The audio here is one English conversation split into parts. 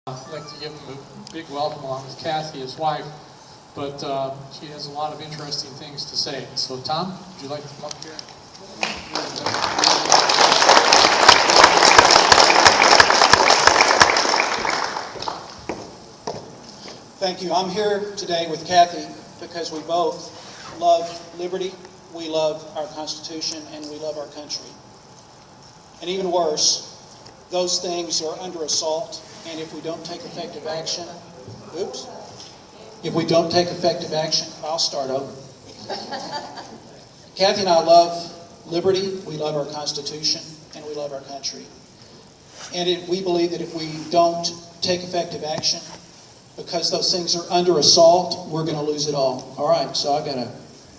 I'd like to give him a big welcome along with Kathy, his wife, but she has a lot of interesting things to say. So Tom, would you like to come up here? Thank you. I'm here today with Kathy because we both love liberty, we love our Constitution, and we love our country. And even worse, those things are under assault, and if we don't take effective action, I'll start over. Kathy and I love liberty, we love our Constitution, and we love our country. And we believe that if we don't take effective action, because those things are under assault, we're going to lose it all. All right, so I've got to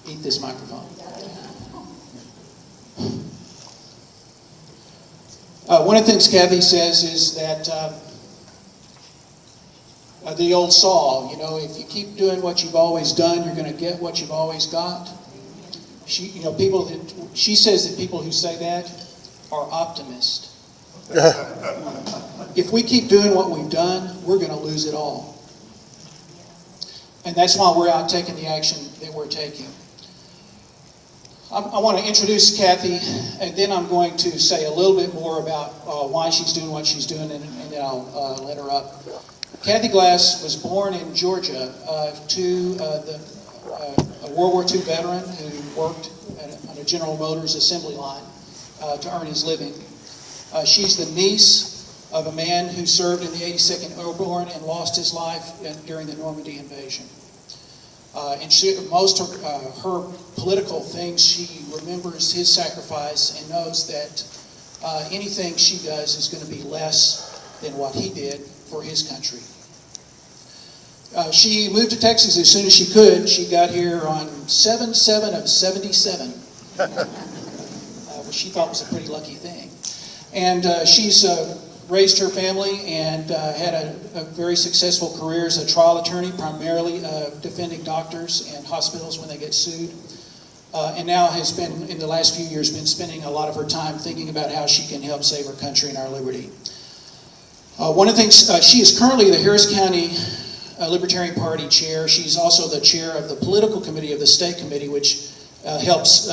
eat this microphone. One of the things Kathy says is that the old saw, if you keep doing what you've always done, you're going to get what you've always got. She says that people who say that are optimists. If we keep doing what we've done, we're going to lose it all. And that's why we're out taking the action that we're taking. I want to introduce Kathy, and then I'm going to say a little bit more about why she's doing what she's doing, and then I'll let her up. Kathy Glass was born in Georgia to a World War II veteran who worked on a General Motors assembly line to earn his living. She's the niece of a man who served in the 82nd Airborne and lost his life during the Normandy invasion. And most of her political things, she remembers his sacrifice and knows that anything she does is going to be less than what he did for his country. She moved to Texas as soon as she could. She got here on 7/7 of 77, which she thought was a pretty lucky thing. And she's raised her family and had a very successful career as a trial attorney, primarily defending doctors and hospitals when they get sued. And now has been, in the last few years, been spending a lot of her time thinking about how she can help save her country and our liberty. One of the things, she is currently the Harris County Libertarian Party chair. She's also the chair of the political committee of the state committee, which helps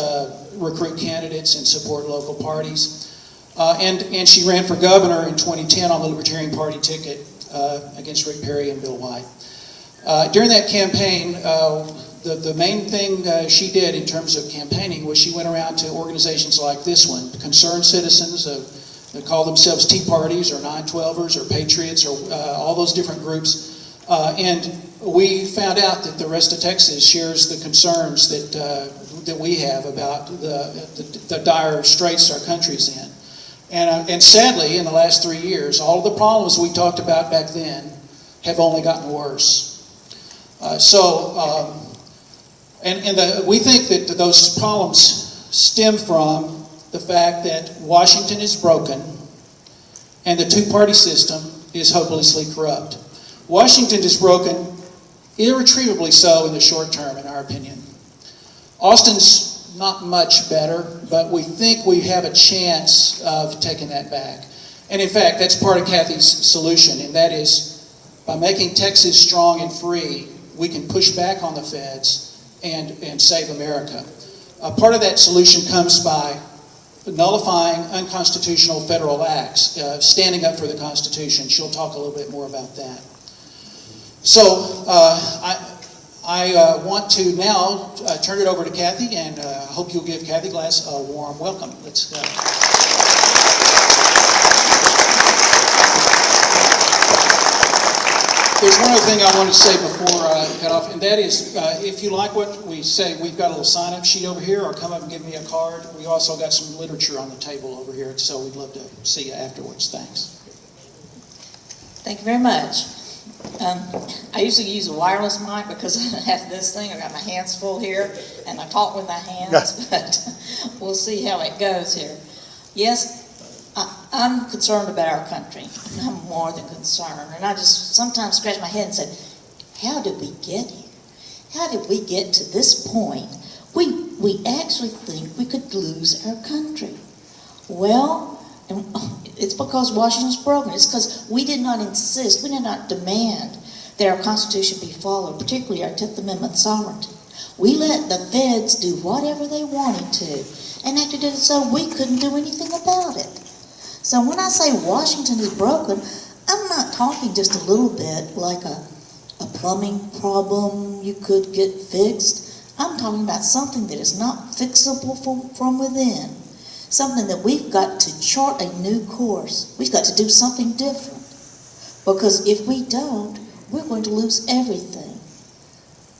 recruit candidates and support local parties. And she ran for governor in 2010 on the Libertarian Party ticket against Rick Perry and Bill White. During that campaign, the main thing she did in terms of campaigning was she went around to organizations like this one, concerned citizens that call themselves Tea Parties or 912ers or Patriots or all those different groups. And we found out that the rest of Texas shares the concerns that we have about the dire straits our country's in. And sadly, in the last 3 years, all of the problems we talked about back then have only gotten worse. We think that those problems stem from the fact that Washington is broken and the two-party system is hopelessly corrupt. Washington is broken, irretrievably so in the short term, in our opinion. Austin's not much better, but we think we have a chance of taking that back. And in fact, that's part of Kathy's solution, and that is by making Texas strong and free, we can push back on the feds and save America. Part of that solution comes by nullifying unconstitutional federal acts, standing up for the Constitution. She'll talk a little bit more about that. So I want to now turn it over to Kathy, and I hope you'll give Kathy Glass a warm welcome. Let's go. There's one other thing I want to say before I cut off, and that is, if you like what we say, we've got a little sign-up sheet over here, or come up and give me a card. We also got some literature on the table over here, so we'd love to see you afterwards. Thanks. Thank you very much. I usually use a wireless mic because I have this thing. I've got my hands full here, and I talk with my hands, but we'll see how it goes here. Yes, I'm concerned about our country. I'm more than concerned. And I just sometimes scratch my head and say, how did we get here? How did we get to this point? We actually think we could lose our country. Well, And it's because Washington's broken. It's because we did not insist, we did not demand that our Constitution be followed, particularly our 10th Amendment sovereignty. We let the feds do whatever they wanted to, and after did it so we couldn't do anything about it. So when I say Washington is broken, I'm not talking just a little bit like a plumbing problem you could get fixed. I'm talking about something that is not fixable from within. Something that we've got to chart a new course. We've got to do something different. Because if we don't, we're going to lose everything.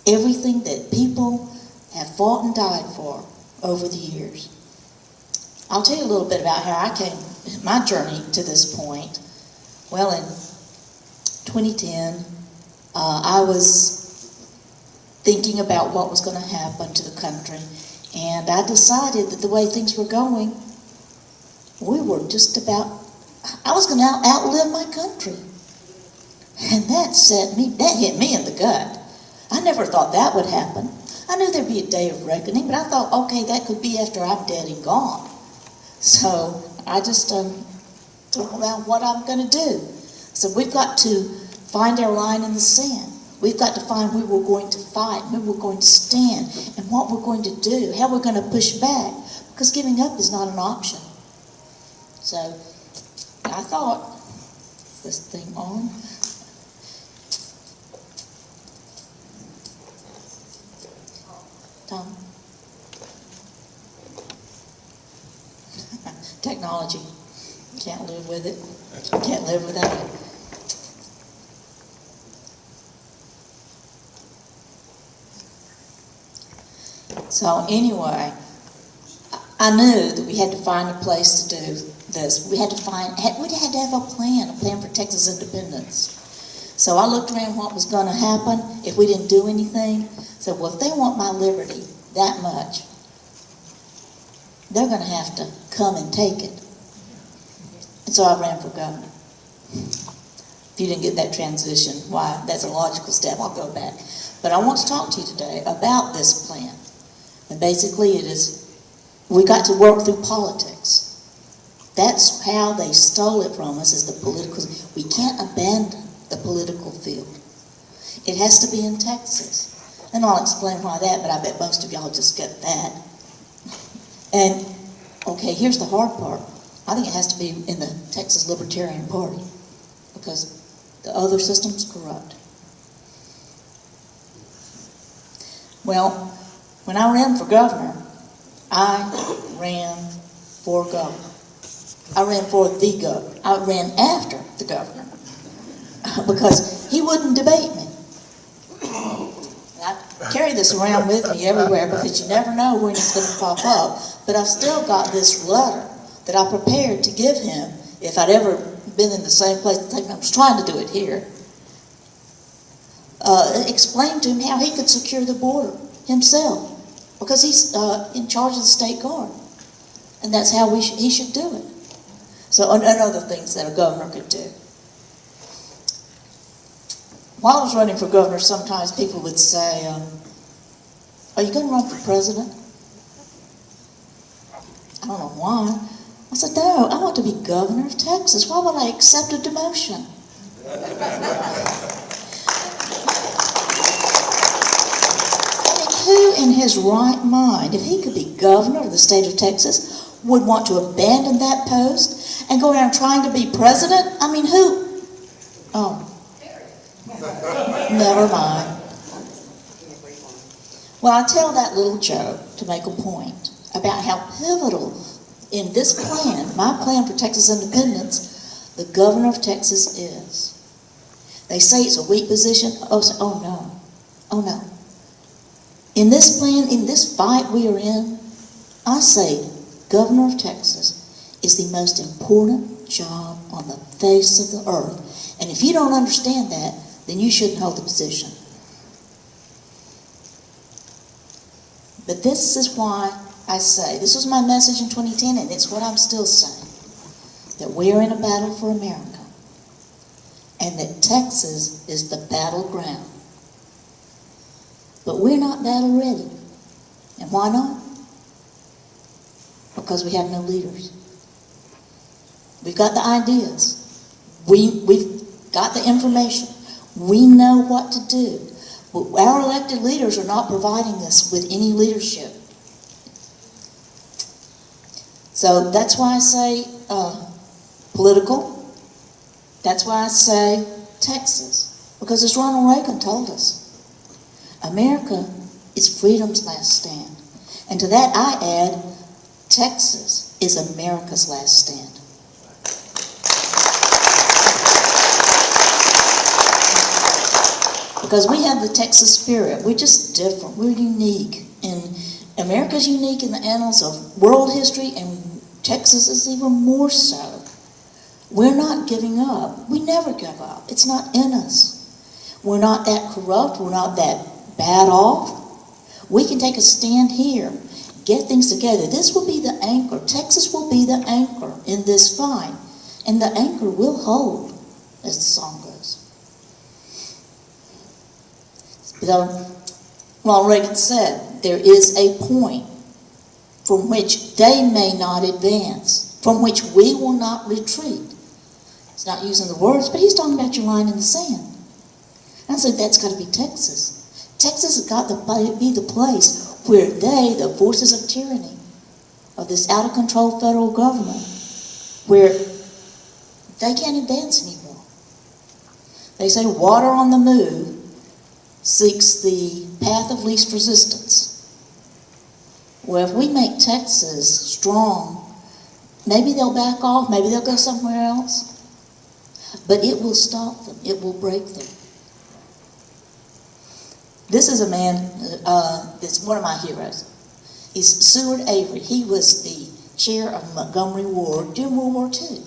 Everything that people have fought and died for over the years. I'll tell you a little bit about how I came, my journey to this point. Well, in 2010, I was thinking about what was going to happen to the country, and I decided that the way things were going, we were just about, I was going to outlive my country. And that hit me in the gut. I never thought that would happen. I knew there'd be a day of reckoning, but I thought, okay, that could be after I'm dead and gone. So I just thought about what I'm going to do. So we've got to find our line in the sand. We've got to find where we're going to fight, where we're going to stand, and what we're going to do, how we're going to push back, because giving up is not an option. So I thought, is this thing on? Tom? Technology. Can't live with it. Can't live without it. So anyway, I knew that we had to find a place to do this. We had to have a plan for Texas independence. So I looked around what was going to happen if we didn't do anything. So, well, if they want my liberty that much, they're going to have to come and take it. And so I ran for governor. If you didn't get that transition, why, that's a logical step. I'll go back. But I want to talk to you today about this plan. And basically it is, we got to work through politics. That's how they stole it from us, is the political. We can't abandon the political field. It has to be in Texas. And I'll explain why that, but I bet most of y'all just get that. And, okay, here's the hard part. I think it has to be in the Texas Libertarian Party, because the other system's corrupt. Well, when I ran for governor, I ran for governor. I ran for the governor. I ran after the governor because he wouldn't debate me. And I carry this around with me everywhere because you never know when it's going to pop up. But I've still got this letter that I prepared to give him if I'd ever been in the same place. I was trying to do it here. Explained to him how he could secure the border himself, because he's in charge of the state guard, and that's how he should do it. So, and other things that a governor could do. While I was running for governor, sometimes people would say, are you going to run for president? I don't know why. I said, no, I want to be governor of Texas. Why would I accept a demotion? Who in his right mind, if he could be governor of the state of Texas, would want to abandon that post and go around trying to be president? I mean, who? Oh. Never mind. Well, I tell that little joke to make a point about how pivotal in this plan, my plan for Texas independence, the governor of Texas is. They say it's a weak position. Oh no. Oh no. In this plan, in this fight we are in, I say governor of Texas is the most important job on the face of the earth. And if you don't understand that, then you shouldn't hold the position. But this is why I say, this was my message in 2010, and it's what I'm still saying, that we're in a battle for America, and that Texas is the battleground. But we're not battle ready. And why not? Because we have no leaders. We've got the ideas. We've got the information. We know what to do. But our elected leaders are not providing us with any leadership. So that's why I say political. That's why I say Texas. Because as Ronald Reagan told us, America is freedom's last stand. And to that I add, Texas is America's last stand. Because we have the Texas spirit. We're just different. We're unique. And America's unique in the annals of world history, and Texas is even more so. We're not giving up. We never give up. It's not in us. We're not that corrupt. We're not that bad off. We can take a stand here, get things together. This will be the anchor. Texas will be the anchor in this fight. And the anchor will hold, as the song goes. So, Ronald Reagan said, there is a point from which they may not advance, from which we will not retreat. He's not using the words, but he's talking about your line in the sand. And I said, that's got to be Texas. Texas has got to be the place where they, the forces of tyranny, of this out-of-control federal government, where they can't advance anymore. They say water on the move seeks the path of least resistance. Well, if we make Texas strong, maybe they'll back off, maybe they'll go somewhere else, but it will stop them, it will break them. This is a man that's one of my heroes. He's Seward Avery. He was the chair of Montgomery Ward during World War II.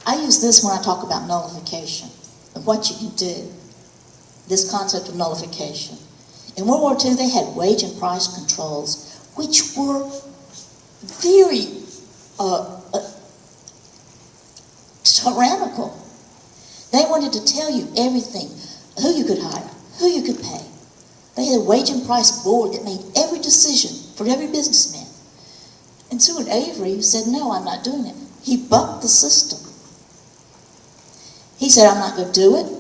I use this when I talk about nullification and what you can do. This concept of nullification. In World War II, they had wage and price controls, which were very tyrannical. They wanted to tell you everything, who you could hire, who you could pay. They had a wage and price board that made every decision for every businessman. And Seward Avery said, no, I'm not doing it. He bucked the system. He said, I'm not going to do it.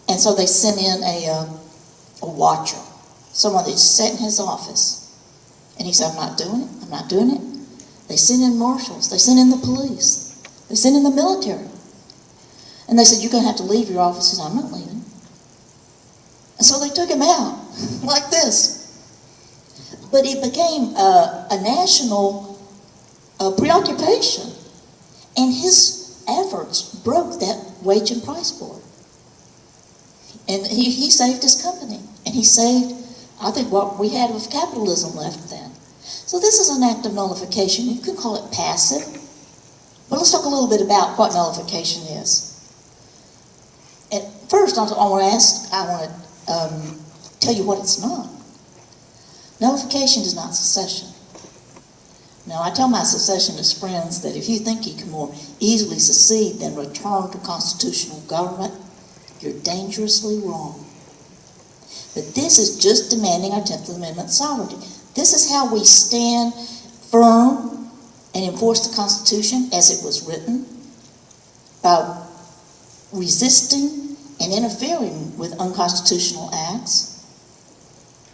And so they sent in a watcher, someone that sat in his office. And he said, I'm not doing it. I'm not doing it. They sent in marshals. They sent in the police. They sent in the military. And they said, you're going to have to leave your office. He said, I'm not leaving. And so they took him out like this. But it became a national preoccupation. And his efforts broke that wage and price board. And he saved his company. And he saved, I think, what we had of capitalism left then. So this is an act of nullification. You could call it passive. But let's talk a little bit about what nullification is. And first, I want to tell you what it's not. Nullification is not secession. Now, I tell my secessionist friends that if you think you can more easily secede than return to constitutional government, you're dangerously wrong. But this is just demanding our 10th Amendment sovereignty. This is how we stand firm and enforce the Constitution as it was written, by resisting and interfering with unconstitutional acts.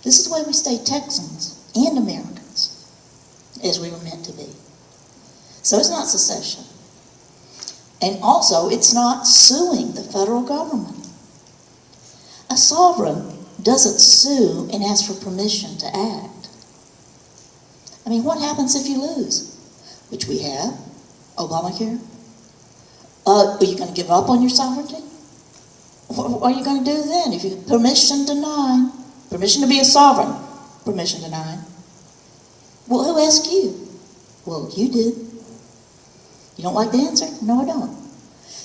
This is the way we stay Texans and Americans, as we were meant to be. So it's not secession. And also, it's not suing the federal government. A sovereign doesn't sue and ask for permission to act. I mean, what happens if you lose? Which we have, Obamacare. Are you going to give up on your sovereignty? What are you going to do then? If you permission denied, permission to be a sovereign, permission denied. Well, who asked you? Well, you did. You don't like the answer? No, I don't.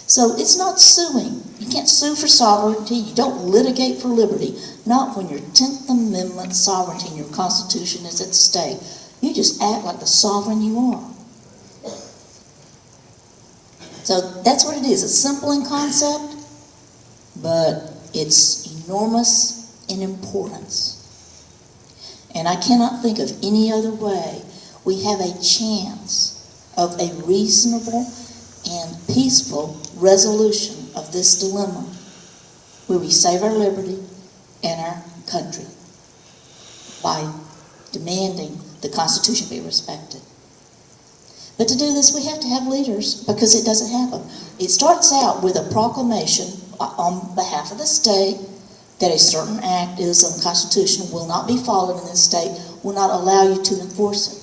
So it's not suing. You can't sue for sovereignty. You don't litigate for liberty. Not when your 10th Amendment sovereignty and your Constitution is at stake. You just act like the sovereign you are. So that's what it is. It's simple in concept, but it's enormous in importance. And I cannot think of any other way we have a chance of a reasonable and peaceful resolution of this dilemma where we save our liberty and our country by demanding the Constitution be respected. But to do this, we have to have leaders, because it doesn't happen. It starts out with a proclamation on behalf of the state that a certain act is unconstitutional, will not be followed in this state, will not allow you to enforce it,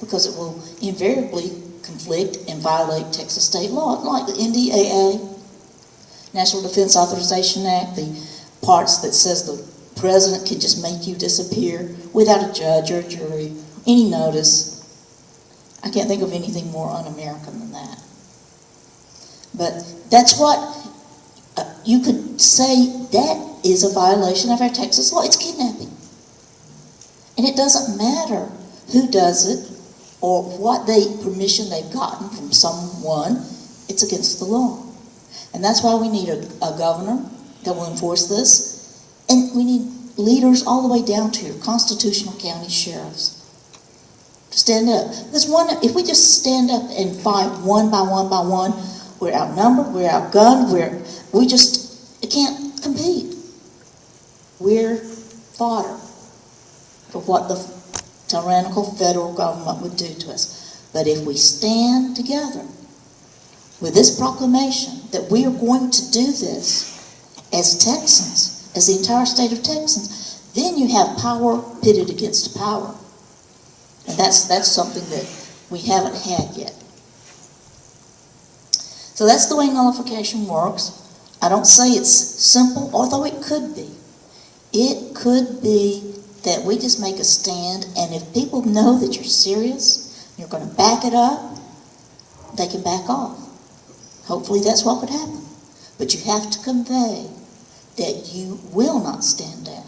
because it will invariably conflict and violate Texas state law, like the NDAA, National Defense Authorization Act, the parts that says the president can just make you disappear without a judge or a jury, any notice. I can't think of anything more un-American than that. But that's what you could say that is a violation of our Texas law. It's kidnapping. And it doesn't matter who does it or what permission they've gotten from someone. It's against the law. And that's why we need a governor that will enforce this. And we need leaders all the way down to your constitutional county sheriffs to stand up. Because if we just stand up and fight one by one by one, we're outnumbered, we're outgunned, we just can't compete. We're fodder for what the tyrannical federal government would do to us. But if we stand together with this proclamation that we are going to do this as Texans, as the entire state of Texans, then you have power pitted against power. And that's something that we haven't had yet. So that's the way nullification works. I don't say it's simple, although it could be. It could be that we just make a stand, and if people know that you're serious, you're going to back it up, they can back off. Hopefully that's what would happen. But you have to convey that you will not stand down.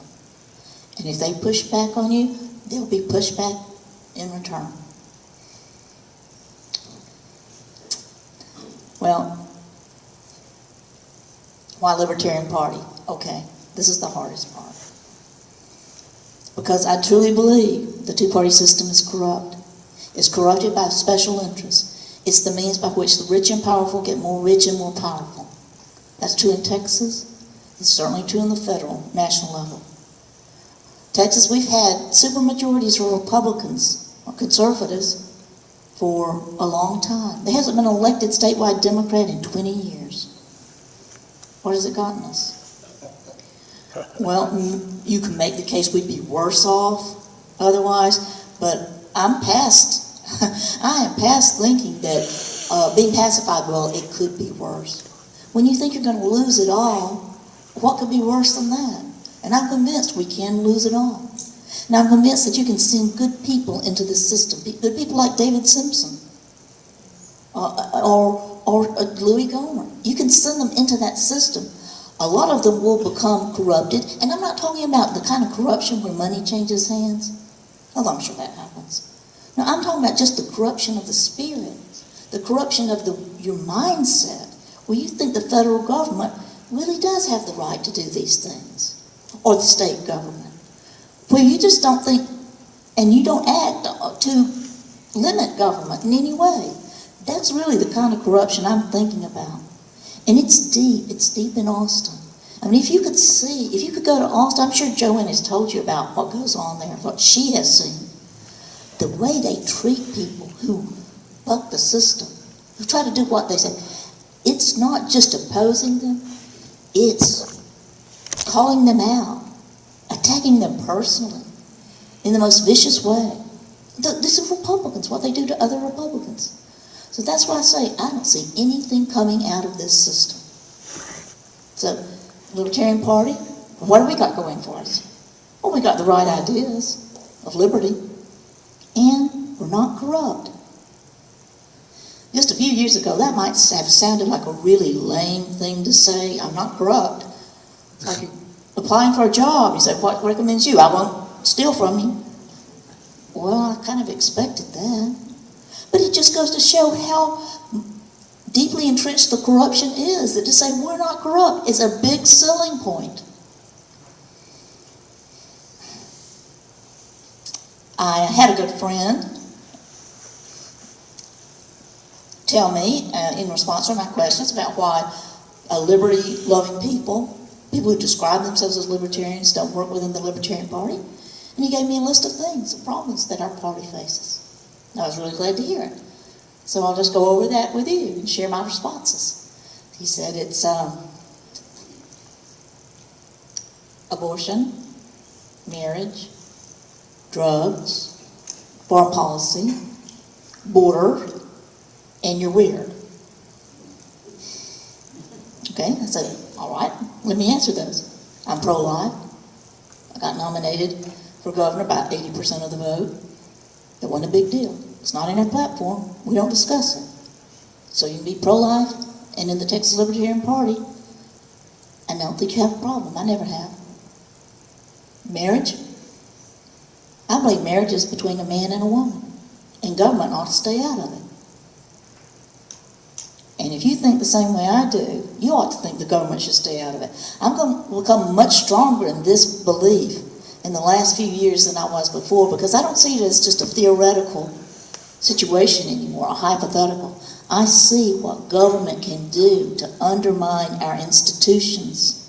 And if they push back on you, they'll be pushed back in return. Well, why Libertarian Party? Okay, this is the hardest part. Because I truly believe the two-party system is corrupt. It's corrupted by special interests. It's the means by which the rich and powerful get more rich and more powerful. That's true in Texas. It's certainly true in the federal, national level. Texas, we've had supermajorities for Republicans or conservatives for a long time. There hasn't been an elected statewide Democrat in 20 years. What has it gotten us? Well, you can make the case we'd be worse off otherwise, but I am past thinking that being pacified, well, it could be worse. When you think you're going to lose it all, what could be worse than that? And I'm convinced we can lose it all. And I'm convinced that you can send good people into this system, good people like David Simpson or Louis Gohmert. You can send them into that system. A lot of them will become corrupted, and I'm not talking about the kind of corruption where money changes hands, although I'm sure that happens. No, I'm talking about just the corruption of the spirit, the corruption of your mindset, where you think the federal government really does have the right to do these things, or the state government, where you just don't think, and you don't act to limit government in any way. That's really the kind of corruption I'm thinking about. And it's deep in Austin. I mean, if you could go to Austin, I'm sure Joanne has told you about what goes on there, what she has seen. The way they treat people who buck the system, who try to do what they say. It's not just opposing them, it's calling them out, attacking them personally in the most vicious way. This is Republicans, what they do to other Republicans. So that's why I say I don't see anything coming out of this system. So, Libertarian Party, what do we got going for us? Well, we got the right ideas of liberty, and we're not corrupt. Just a few years ago, that might have sounded like a really lame thing to say. I'm not corrupt. It's like you're applying for a job. You say, what recommends you? I won't steal from you. Well, I kind of expected that. But it just goes to show how deeply entrenched the corruption is. That to say we're not corrupt is a big selling point. I had a good friend tell me, in response to my questions about why liberty-loving people who describe themselves as libertarians don't work within the Libertarian Party. And he gave me a list of things, of problems that our party faces. And I was really glad to hear it. So I'll just go over that with you and share my responses. He said it's abortion, marriage, drugs, foreign policy, border, and you're weird. Okay, I said, all right, let me answer those. I'm pro-life. I got nominated for governor by 80% of the vote. It wasn't a big deal. It's not in our platform. We don't discuss it. So you can be pro-life and in the Texas Libertarian Party. I don't think you have a problem. I never have. Marriage. I believe marriage is between a man and a woman. And government ought to stay out of it. And if you think the same way I do, you ought to think the government should stay out of it. I'm going to become much stronger in this belief in the last few years than I was before, because I don't see it as just a theoretical situation anymore, a hypothetical. I see what government can do to undermine our institutions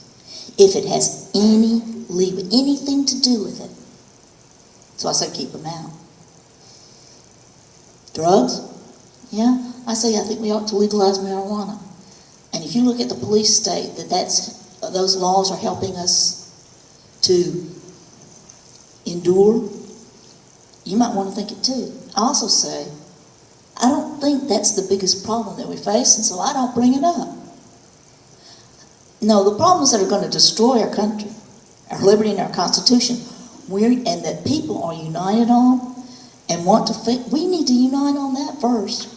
if it has anything to do with it. So I say keep them out. Drugs? Yeah, I think we ought to legalize marijuana. And if you look at the police state, those laws are helping us to endure, you might want to think it too. I also say, I don't think that's the biggest problem that we face, and so I don't bring it up. No, the problems that are going to destroy our country, our liberty and our Constitution, and that people are united on and want to think, we need to unite on that first.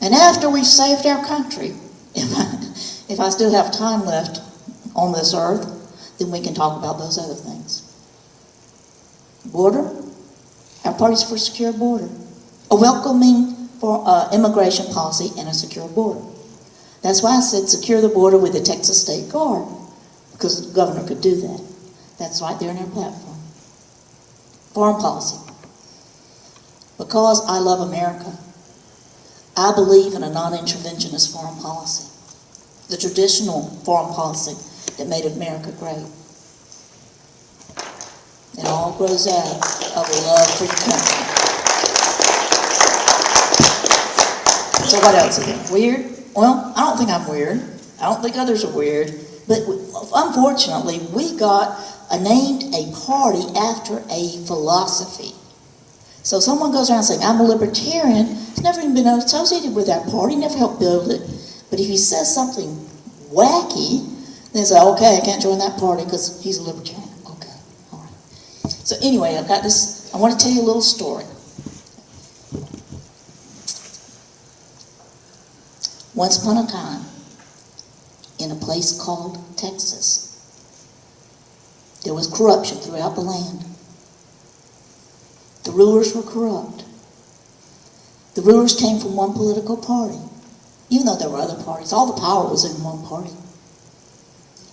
And after we've saved our country, if I still have time left on this earth, then we can talk about those other things. Border, our party's for a secure border. A welcoming for immigration policy and a secure border. That's why I said secure the border with the Texas State Guard, because the governor could do that. That's right there in our platform. Foreign policy. Because I love America, I believe in a non-interventionist foreign policy. The traditional foreign policy that made America great. It all grows out of a love for the country. So what else is it? Weird? Well, I don't think I'm weird. I don't think others are weird. But unfortunately, we named a party after a philosophy. So someone goes around saying, I'm a libertarian, he's never even been associated with that party, never helped build it. But if he says something wacky, then they say, okay, I can't join that party because he's a libertarian. Okay, all right. So anyway, I've got this, I want to tell you a little story. Once upon a time, in a place called Texas, there was corruption throughout the land. The rulers were corrupt. The rulers came from one political party, even though there were other parties. All the power was in one party.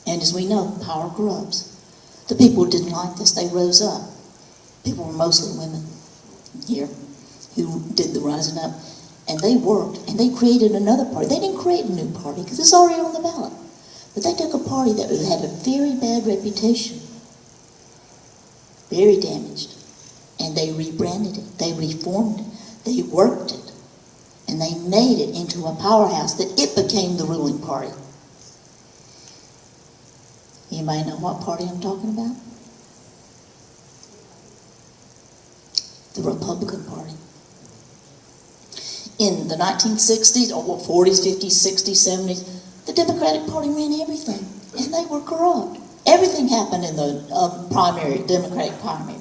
And as we know, power corrupts. The people who didn't like this, they rose up. People were mostly women here who did the rising up. And they worked, and they created another party. They didn't create a new party, because it's already on the ballot. But they took a party that had a very bad reputation, very damaged. And they rebranded it, they reformed it, they worked it, and they made it into a powerhouse that it became the ruling party. Anybody know what party I'm talking about? The Republican Party. In the 1960s, or 40s, 50s, 60s, 70s, the Democratic Party ran everything, and they were corrupt. Everything happened in the Democratic primary.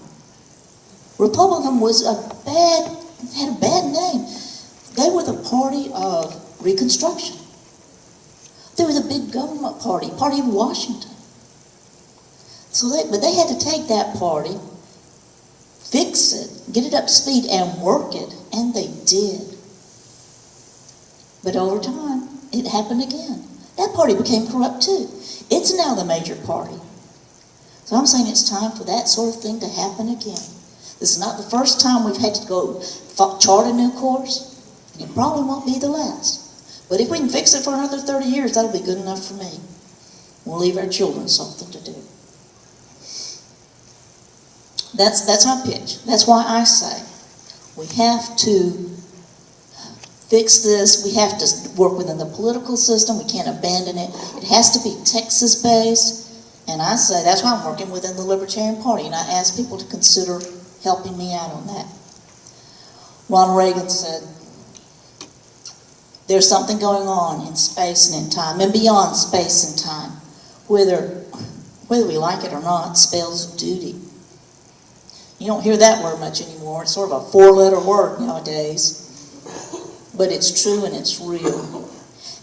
Republican had a bad name. They were the party of Reconstruction. They were the big government party of Washington. But they had to take that party, fix it, get it up to speed, and work it, and they did. But over time, it happened again. That party became corrupt too. It's now the major party. So I'm saying it's time for that sort of thing to happen again. This is not the first time we've had to go chart a new course. It probably won't be the last. But if we can fix it for another 30 years, that'll be good enough for me. We'll leave our children something to do. That's my pitch. That's why I say we have to fix this. We have to work within the political system. We can't abandon it. It has to be Texas-based. And I say that's why I'm working within the Libertarian Party. And I ask people to consider helping me out on that. Ronald Reagan said, there's something going on in space and in time, and beyond space and time. Whether we like it or not, spells duty. You don't hear that word much anymore. It's sort of a four-letter word nowadays. But it's true and it's real.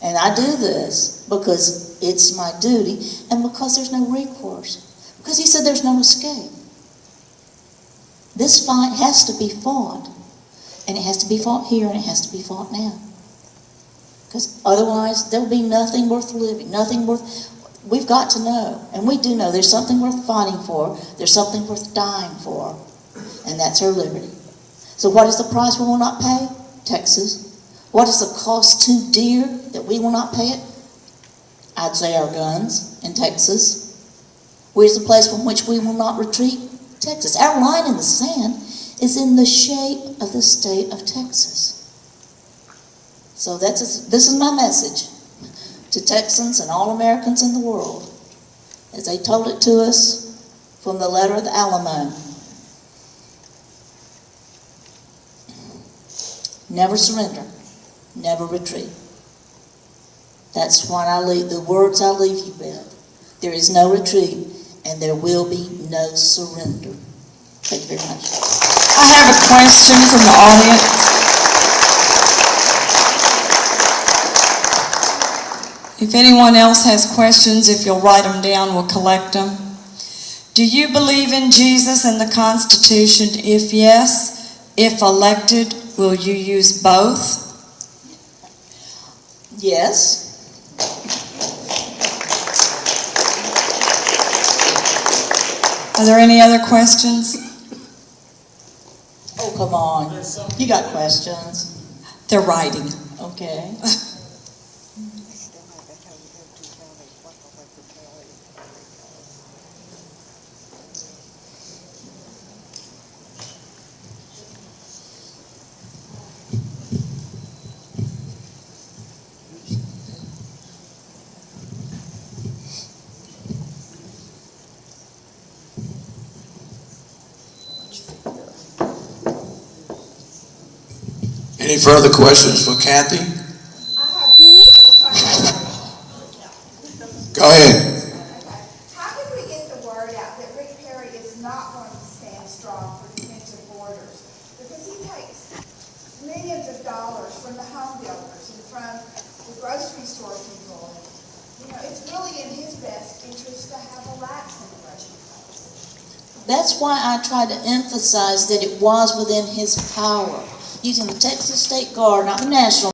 And I do this because it's my duty and because there's no recourse. Because he said there's no escape. This fight has to be fought. And it has to be fought here and it has to be fought now. Because otherwise there'll be nothing worth living, nothing worth... We've got to know, and we do know, there's something worth fighting for, there's something worth dying for, and that's our liberty. So what is the price we will not pay? Texas. What is the cost too dear that we will not pay it? I'd say our guns in Texas. Where's the place from which we will not retreat? Texas. Our line in the sand is in the shape of the state of Texas. So this is my message to Texans and all Americans in the world, as they told it to us from the letter of the Alamo. Never surrender, never retreat. That's what the words I leave you with. There is no retreat, and there will be no surrender. Thank you very much. I have a question from the audience. If anyone else has questions, if you'll write them down, we'll collect them. Do you believe in Jesus and the Constitution? If yes, if elected, will you use both? Yes. Are there any other questions? Oh, come on. You got questions. They're writing. Okay. Any further questions for Kathy? Go ahead. How can we get the word out that Rick Perry is not going to stand strong for defensive borders? Because he takes millions of dollars from the home builders and from the grocery store people. And, it's really in his best interest to have a lax immigration policy. That's why I tried to emphasize that it was within his power, using the Texas State Guard, not the National